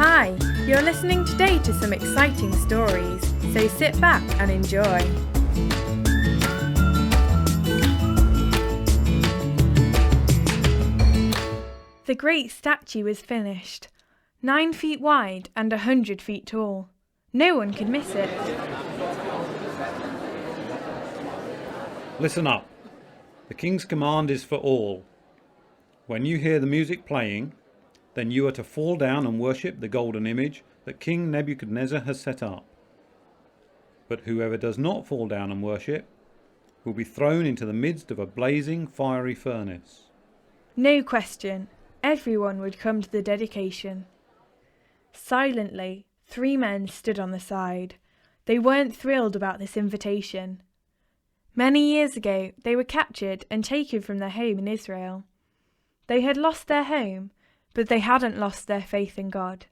Hi, you're listening today to some exciting stories, so sit back and enjoy. The great statue was finished, 9 feet wide and 100 feet tall. No one could miss it. Listen up. The king's command is for all. When you hear the music playing, then you are to fall down and worship the golden image that King Nebuchadnezzar has set up. But whoever does not fall down and worship will be thrown into the midst of a blazing fiery furnace. No question, everyone would come to the dedication. Silently, 3 men stood on the side. They weren't thrilled about this invitation. Many years ago, they were captured and taken from their home in Israel. They had lost their home, but they hadn't lost their faith in God.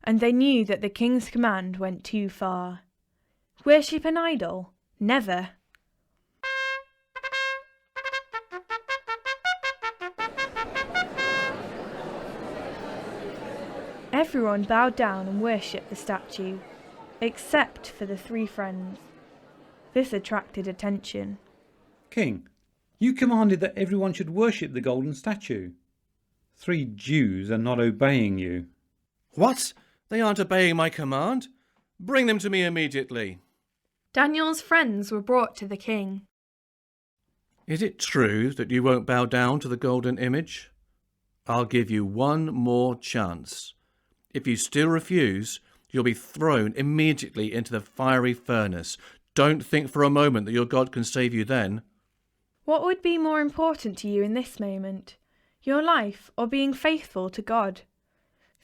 And they knew that the king's command went too far. Worship an idol? Never. Everyone bowed down and worshipped the statue, except for the 3 friends. This attracted attention. King, you commanded that everyone should worship the golden statue. 3 Jews are not obeying you. What? They aren't obeying my command? Bring them to me immediately. Daniel's friends were brought to the king. Is it true that you won't bow down to the golden image? I'll give you one more chance. If you still refuse, you'll be thrown immediately into the fiery furnace. Don't think for a moment that your God can save you then. What would be more important to you in this moment? Your life or being faithful to God?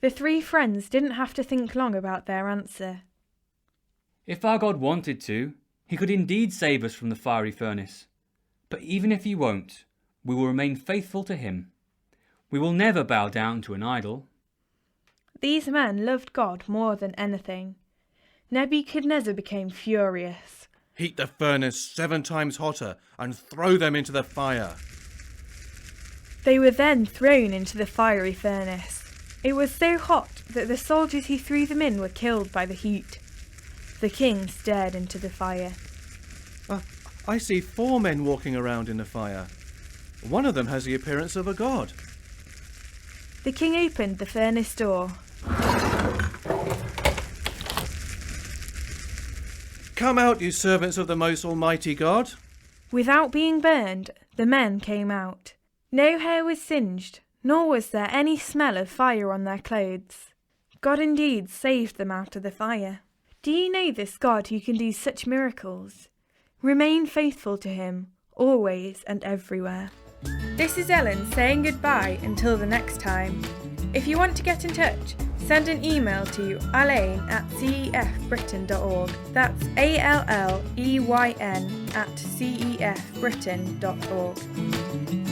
The 3 friends didn't have to think long about their answer. If our God wanted to, he could indeed save us from the fiery furnace. But even if he won't, we will remain faithful to him. We will never bow down to an idol. These men loved God more than anything. Nebuchadnezzar became furious. Heat the furnace 7 times hotter and throw them into the fire. They were then thrown into the fiery furnace. It was so hot that the soldiers who threw them in were killed by the heat. The king stared into the fire. I see 4 men walking around in the fire. One of them has the appearance of a god. The king opened the furnace door. Come out, you servants of the most almighty God. Without being burned, the men came out. No hair was singed, nor was there any smell of fire on their clothes. God indeed saved them out of the fire. Do you know this God who can do such miracles? Remain faithful to him, always and everywhere. This is Ellen saying goodbye until the next time. If you want to get in touch, send an email to alleyn@cefbritain.org. That's ALLEYN@cefbritain.org.